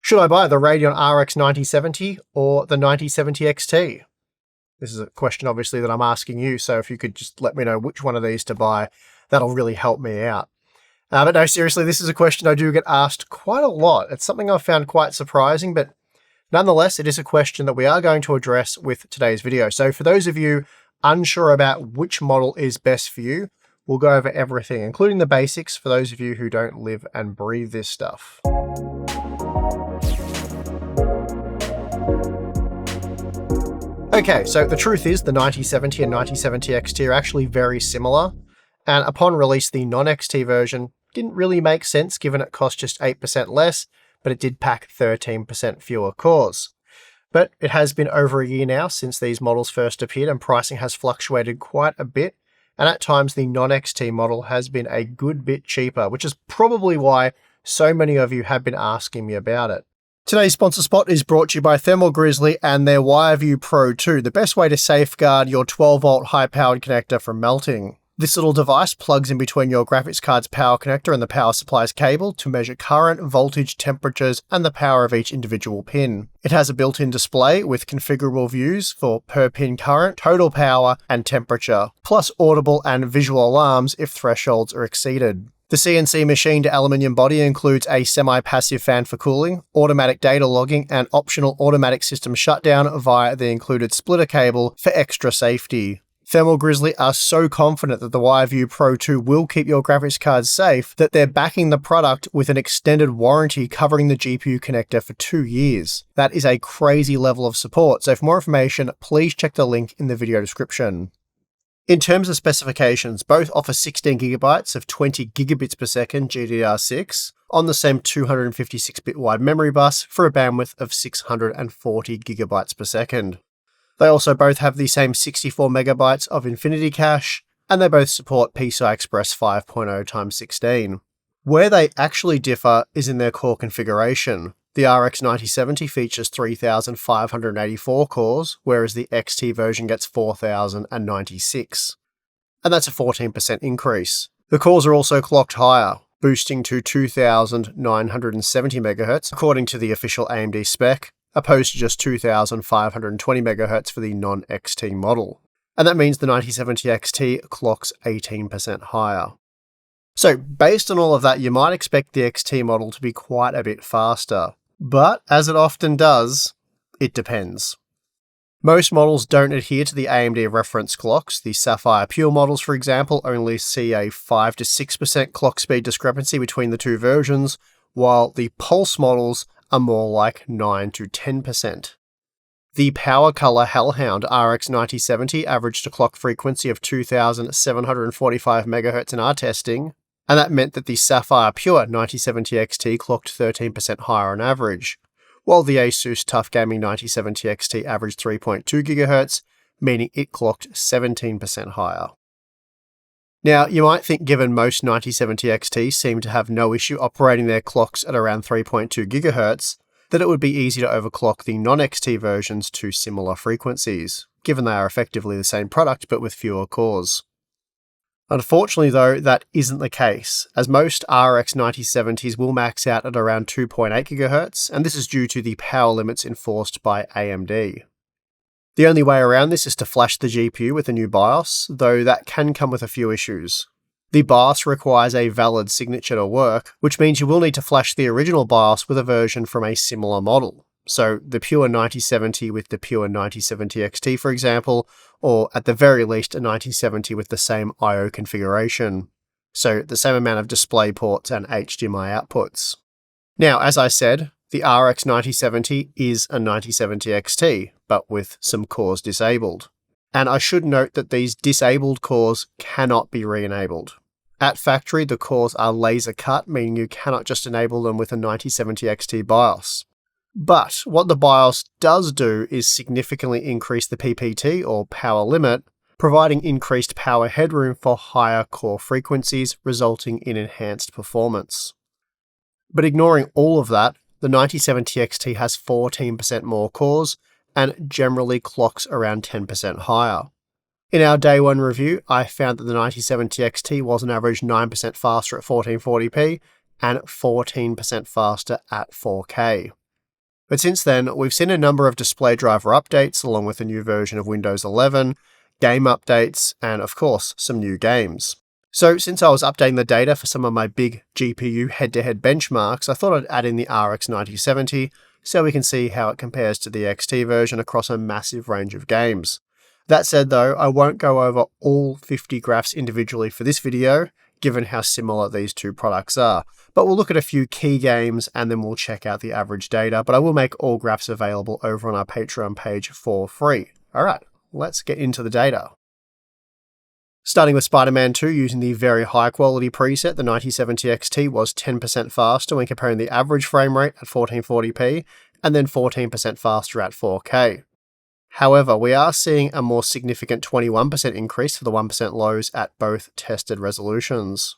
Should I buy the Radeon RX 9070 or the 9070 XT? This is a question, obviously, that I'm asking you, so if you could just let me know which one of these to buy, that'll really help me out. But no, seriously, this is a question I do get asked quite a lot. It's something I've found quite surprising, but nonetheless, it is a question that we are going to address with today's video. So for those of you unsure about which model is best for you, we'll go over everything, including the basics for those of you who don't live and breathe this stuff. Okay, so the truth is the 9070 and 9070 XT are actually very similar, and upon release the non-XT version didn't really make sense given it cost just 8% less, but it did pack 13% fewer cores. But it has been over a year now since these models first appeared, and pricing has fluctuated quite a bit, and at times the non-XT model has been a good bit cheaper, which is probably why so many of you have been asking me about it. Today's sponsor spot is brought to you by Grizzly and their WireView Pro 2, the best way to safeguard your 12-volt high-powered connector from melting. This little device plugs in between your graphics card's power connector and the power supply's cable to measure current, voltage, temperatures, and the power of each individual pin. It has a built-in display with configurable views for per-pin current, total power, and temperature, plus audible and visual alarms if thresholds are exceeded. The CNC machined aluminium body includes a semi-passive fan for cooling, automatic data logging, and optional automatic system shutdown via the included splitter cable for extra safety. Grizzly are so confident that the WireView Pro 2 will keep your graphics card safe that they're backing the product with an extended warranty covering the GPU connector for 2 years. That is a crazy level of support, so for more information, please check the link in the video description. In terms of specifications, both offer 16GB of 20 gigabits per second GDDR6 on the same 256-bit wide memory bus for a bandwidth of 640 GB per second. They also both have the same 64 megabytes of Infinity Cache, and they both support PCI Express 5.0x16. Where they actually differ is in their core configuration. The RX 9070 features 3,584 cores, whereas the XT version gets 4,096. And that's a 14% increase. The cores are also clocked higher, boosting to 2,970 MHz according to the official AMD spec, opposed to just 2,520 MHz for the non-XT model. And that means the 9070 XT clocks 18% higher. So based on all of that, you might expect the XT model to be quite a bit faster. But, as it often does, it depends. Most models don't adhere to the AMD reference clocks. The Sapphire Pure models, for example, only see a 5 to 6% clock speed discrepancy between the two versions, while the Pulse models are more like 9 to 10%. The Power Color Hellhound RX 9070 averaged a clock frequency of 2,745 MHz in our testing, and that meant that the Sapphire Pure 9070 XT clocked 13% higher on average, while the Asus TUF Gaming 9070 XT averaged 3.2 GHz, meaning it clocked 17% higher. Now, you might think given most 9070 XTs seem to have no issue operating their clocks at around 3.2 GHz, that it would be easy to overclock the non-XT versions to similar frequencies, given they are effectively the same product but with fewer cores. Unfortunately though, that isn't the case, as most RX 9070s will max out at around 2.8 GHz, and this is due to the power limits enforced by AMD. The only way around this is to flash the GPU with a new BIOS, though that can come with a few issues. The BIOS requires a valid signature to work, which means you will need to flash the original BIOS with a version from a similar model. So the Pure 9070 with the Pure 9070 XT, for example, or at the very least a 9070 with the same I/O configuration. So the same amount of display ports and HDMI outputs. Now, as I said, the RX 9070 is a 9070 XT, but with some cores disabled. And I should note that these disabled cores cannot be re-enabled. At factory, the cores are laser cut, meaning you cannot just enable them with a 9070 XT BIOS. But what the BIOS does do is significantly increase the PPT, or power limit, providing increased power headroom for higher core frequencies, resulting in enhanced performance. But ignoring all of that, the 9070 XT has 14% more cores, and generally clocks around 10% higher. In our day one review, I found that the 9070 XT was an average 9% faster at 1440p and 14% faster at 4K. But since then, we've seen a number of display driver updates along with a new version of Windows 11, game updates, and of course, some new games. So since I was updating the data for some of my big GPU head-to-head benchmarks, I thought I'd add in the RX 9070 so we can see how it compares to the XT version across a massive range of games. That said though, I won't go over all 50 graphs individually for this video, given how similar these two products are. But we'll look at a few key games and then we'll check out the average data, but I will make all graphs available over on our Patreon page for free. Alright, let's get into the data. Starting with Spider-Man 2 using the very high quality preset, the 9070 XT was 10% faster when comparing the average frame rate at 1440p and then 14% faster at 4K. However, we are seeing a more significant 21% increase for the 1% lows at both tested resolutions.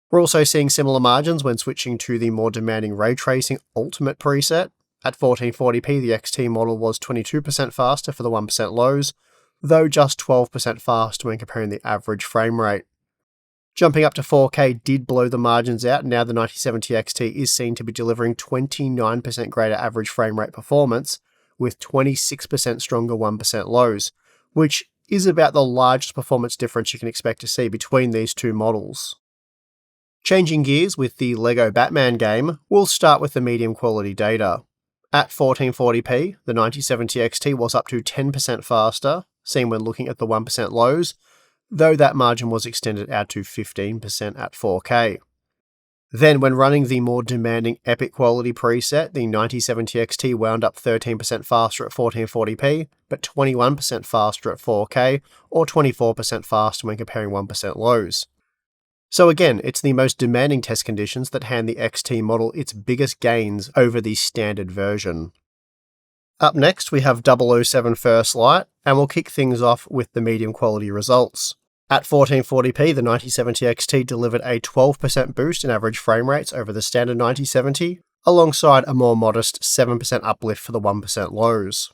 We're also seeing similar margins when switching to the more demanding Ray Tracing Ultimate preset. At 1440p, the XT model was 22% faster for the 1% lows, though just 12% faster when comparing the average frame rate. Jumping up to 4K did blow the margins out, and now the 9070 XT is seen to be delivering 29% greater average frame rate performance, with 26% stronger 1% lows, which is about the largest performance difference you can expect to see between these two models. Changing gears with the LEGO Batman game, we'll start with the medium quality data. At 1440p, the 9070 XT was up to 10% faster, seen when looking at the 1% lows, though that margin was extended out to 15% at 4K. Then when running the more demanding Epic quality preset, the 9070 XT wound up 13% faster at 1440p, but 21% faster at 4K, or 24% faster when comparing 1% lows. So again, it's the most demanding test conditions that hand the XT model its biggest gains over the standard version. Up next, we have 007 First Light, and we'll kick things off with the medium quality results. At 1440p, the 9070 XT delivered a 12% boost in average frame rates over the standard 9070, alongside a more modest 7% uplift for the 1% lows.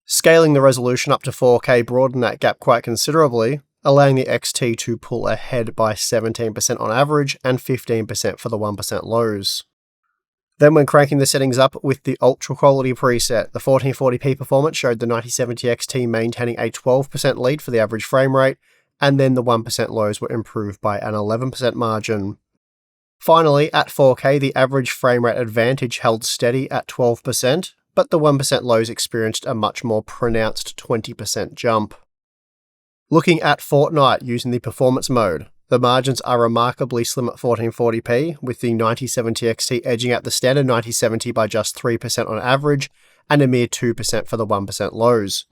Scaling the resolution up to 4K broadened that gap quite considerably, allowing the XT to pull ahead by 17% on average and 15% for the 1% lows. Then when cranking the settings up with the ultra quality preset, the 1440p performance showed the 9070 XT maintaining a 12% lead for the average frame rate, and then the 1% lows were improved by an 11% margin. Finally, at 4K, the average frame rate advantage held steady at 12%, but the 1% lows experienced a much more pronounced 20% jump. Looking at Fortnite using the performance mode, the margins are remarkably slim at 1440p, with the 9070 XT edging out the standard 9070 by just 3% on average, and a mere 2% for the 1% lows.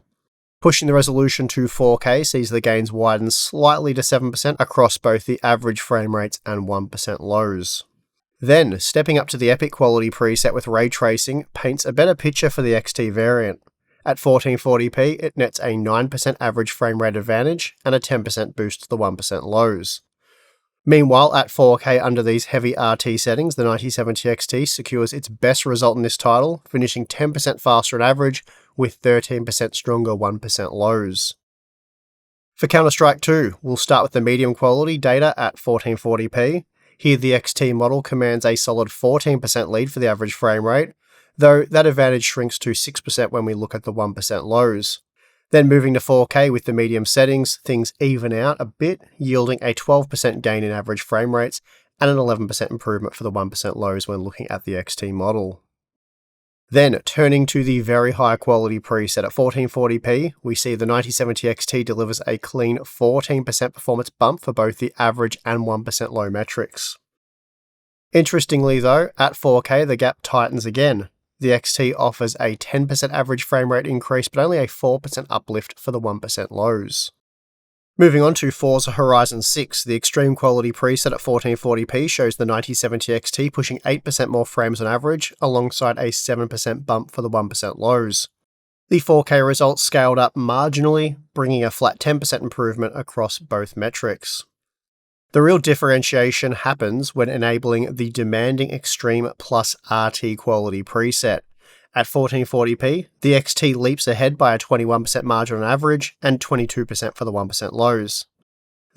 Pushing the resolution to 4K sees the gains widen slightly to 7% across both the average frame rates and 1% lows. Then, stepping up to the Epic quality preset with Ray Tracing paints a better picture for the XT variant. At 1440p, it nets a 9% average frame rate advantage and a 10% boost to the 1% lows. Meanwhile, at 4K under these heavy RT settings, the 9070 XT secures its best result in this title, finishing 10% faster on average, with 13% stronger 1% lows. For Counter-Strike 2, we'll start with the medium quality data at 1440p. Here the XT model commands a solid 14% lead for the average frame rate, though that advantage shrinks to 6% when we look at the 1% lows. Then moving to 4K with the medium settings, things even out a bit, yielding a 12% gain in average frame rates and an 11% improvement for the 1% lows when looking at the XT model. Then, turning to the very high quality preset at 1440p, we see the 9070 XT delivers a clean 14% performance bump for both the average and 1% low metrics. Interestingly though, at 4K the gap tightens again. The XT offers a 10% average frame rate increase, but only a 4% uplift for the 1% lows. Moving on to Forza Horizon 6, the extreme quality preset at 1440p shows the 9070 XT pushing 8% more frames on average, alongside a 7% bump for the 1% lows. The 4K results scaled up marginally, bringing a flat 10% improvement across both metrics. The real differentiation happens when enabling the demanding Extreme plus RT quality preset. At 1440p, the XT leaps ahead by a 21% margin on average and 22% for the 1% lows.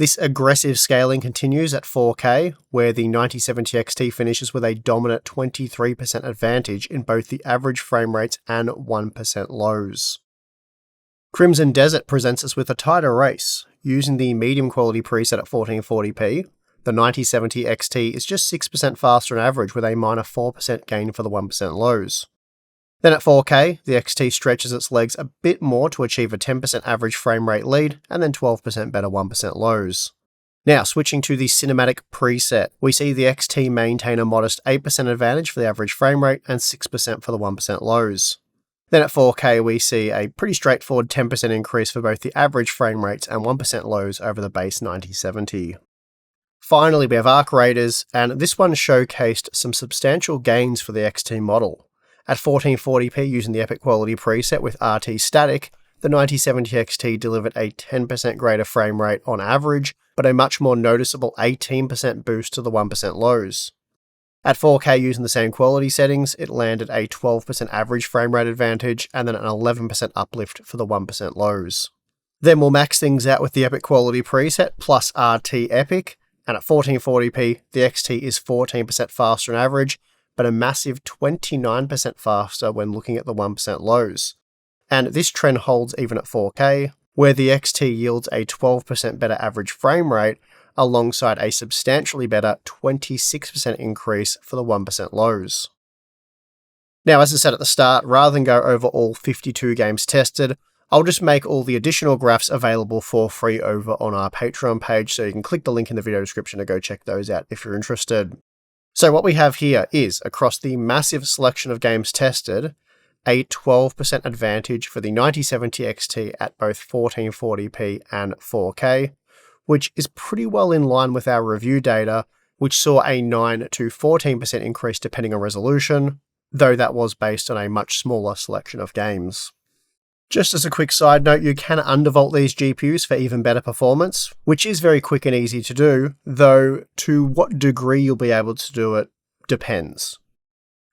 This aggressive scaling continues at 4K, where the 9070 XT finishes with a dominant 23% advantage in both the average frame rates and 1% lows. Crimson Desert presents us with a tighter race. Using the medium quality preset at 1440p, the 9070 XT is just 6% faster on average with a minor 4% gain for the 1% lows. Then at 4K, the XT stretches its legs a bit more to achieve a 10% average frame rate lead and then 12% better 1% lows. Now, switching to the cinematic preset, we see the XT maintain a modest 8% advantage for the average frame rate and 6% for the 1% lows. Then at 4K, we see a pretty straightforward 10% increase for both the average frame rates and 1% lows over the base 9070. Finally, we have Arc Raiders, and this one showcased some substantial gains for the XT model. At 1440p using the Epic Quality preset with RT Static, the 9070 XT delivered a 10% greater frame rate on average, but a much more noticeable 18% boost to the 1% lows. At 4K using the same quality settings, it landed a 12% average frame rate advantage and then an 11% uplift for the 1% lows. Then we'll max things out with the Epic Quality preset plus RT Epic, and at 1440p, the XT is 14% faster on average, but a massive 29% faster when looking at the 1% lows. And this trend holds even at 4K, where the XT yields a 12% better average frame rate, alongside a substantially better 26% increase for the 1% lows. Now, as I said at the start, rather than go over all 52 games tested, I'll just make all the additional graphs available for free over on our Patreon page, so you can click the link in the video description to go check those out if you're interested. So what we have here is, across the massive selection of games tested, a 12% advantage for the 9070 XT at both 1440p and 4K, which is pretty well in line with our review data, which saw a 9 to 14% increase depending on resolution, though that was based on a much smaller selection of games. Just as a quick side note, you can undervolt these GPUs for even better performance, which is very quick and easy to do, though to what degree you'll be able to do it depends.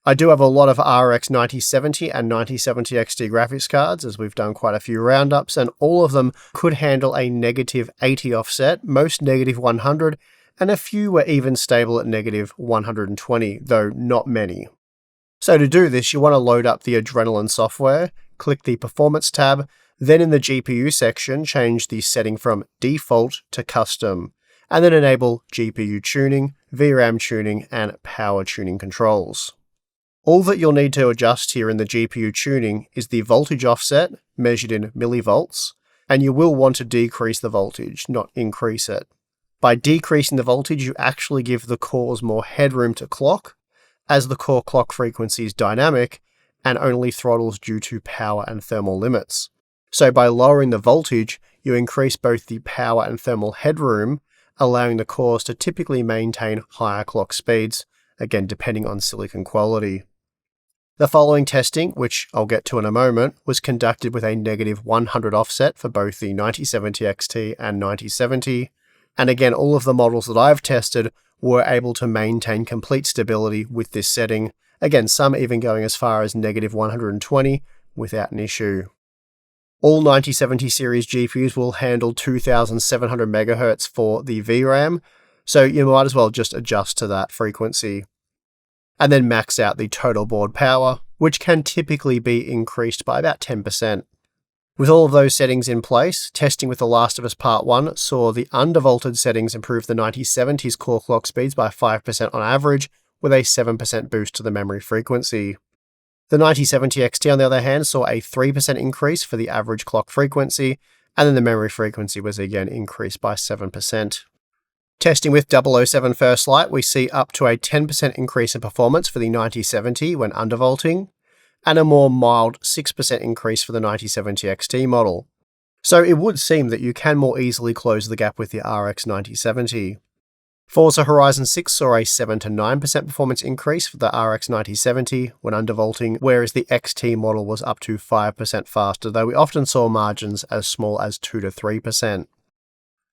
I do have a lot of RX 9070 and 9070 XT graphics cards, as we've done quite a few roundups, and all of them could handle a negative 80 offset, most negative 100, and a few were even stable at negative 120, though not many. So to do this, you want to load up the Adrenaline software, click the Performance tab, then in the GPU section, change the setting from Default to Custom, and then enable GPU tuning, VRAM tuning, and power tuning controls. All that you'll need to adjust here in the GPU tuning is the voltage offset, measured in millivolts, and you will want to decrease the voltage, not increase it. By decreasing the voltage, you actually give the cores more headroom to clock, as the core clock frequency is dynamic and only throttles due to power and thermal limits. So by lowering the voltage, you increase both the power and thermal headroom, allowing the cores to typically maintain higher clock speeds, again depending on silicon quality. The following testing, which I'll get to in a moment, was conducted with a negative 100 offset for both the 9070 XT and 9070, and again all of the models that I've tested were able to maintain complete stability with this setting, again some even going as far as negative 120 without an issue. All 9070 series GPUs will handle 2700 MHz for the VRAM, so you might as well just adjust to that frequency. And then max out the total board power, which can typically be increased by about 10%. With all of those settings in place, testing with The Last of Us Part 1 saw the Undervolted settings improve the 9070's core clock speeds by 5% on average, with a 7% boost to the memory frequency. The 9070 XT, on the other hand, saw a 3% increase for the average clock frequency, and then the memory frequency was again increased by 7%. Testing with 007 First Light, we see up to a 10% increase in performance for the 9070 when undervolting, and a more mild 6% increase for the 9070 XT model. So it would seem that you can more easily close the gap with the RX 9070. Forza Horizon 6 saw a 7 to 9% performance increase for the RX 9070 when undervolting, whereas the XT model was up to 5% faster, though we often saw margins as small as 2 to 3%.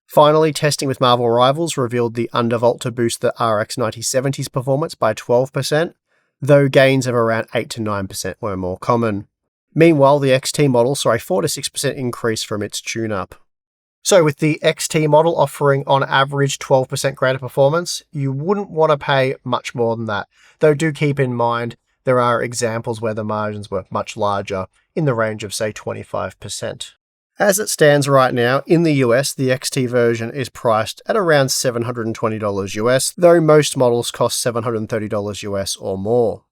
Finally, testing with Marvel Rivals revealed the Undervolt to boost the RX 9070's performance by 12%, though gains of around 8 to 9% were more common. Meanwhile, the XT model saw a 4 to 6% increase from its tune-up. So with the XT model offering on average 12% greater performance, you wouldn't want to pay much more than that. Though do keep in mind, there are examples where the margins were much larger, in the range of say 25%. As it stands right now, in the US, the XT version is priced at around $720 US, though most models cost $730 US or more.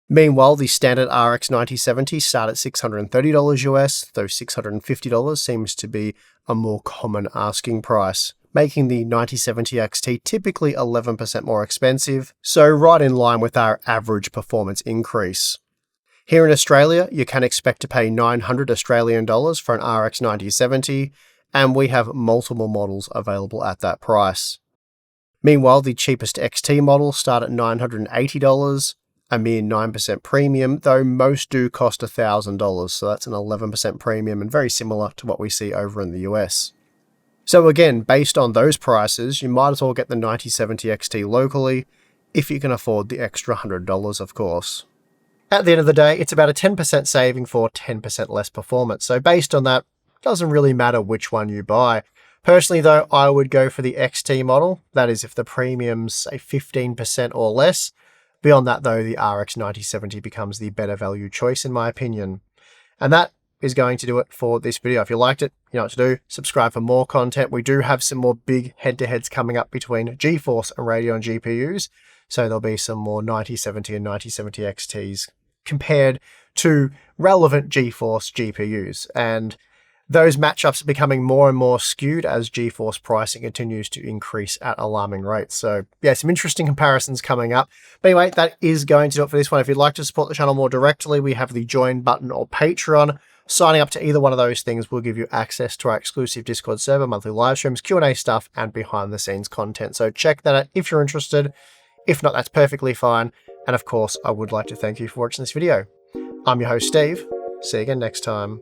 Meanwhile, the standard RX 9070 start at $630 US, though $650 seems to be a more common asking price, making the 9070 XT typically 11% more expensive, so right in line with our average performance increase. Here in Australia, you can expect to pay $900 Australian dollars for an RX 9070, and we have multiple models available at that price. Meanwhile, the cheapest XT models start at $980, a mere 9% premium, though most do cost $1,000, so that's an 11% premium and very similar to what we see over in the US. So again, based on those prices, you might as well get the 9070 XT locally, if you can afford the extra $100, of course. At the end of the day, it's about a 10% saving for 10% less performance, so based on that, it doesn't really matter which one you buy. Personally though, I would go for the XT model, that is if the premium's say 15% or less. Beyond that though, the RX 9070 becomes the better value choice in my opinion. And that is going to do it for this video. If you liked it, you know what to do. Subscribe for more content. We do have some more big head-to-heads coming up between GeForce and Radeon GPUs. So there'll be some more 9070 and 9070 XTs compared to relevant GeForce GPUs. And those matchups are becoming more and more skewed as GeForce pricing continues to increase at alarming rates. So yeah, some interesting comparisons coming up. But anyway, that is going to do it for this one. If you'd like to support the channel more directly, we have the join button or Patreon. Signing up to either one of those things will give you access to our exclusive Discord server, monthly live streams, Q&A stuff, and behind the scenes content. So check that out if you're interested. If not, that's perfectly fine. And of course, I would like to thank you for watching this video. I'm your host, Steve. See you again next time.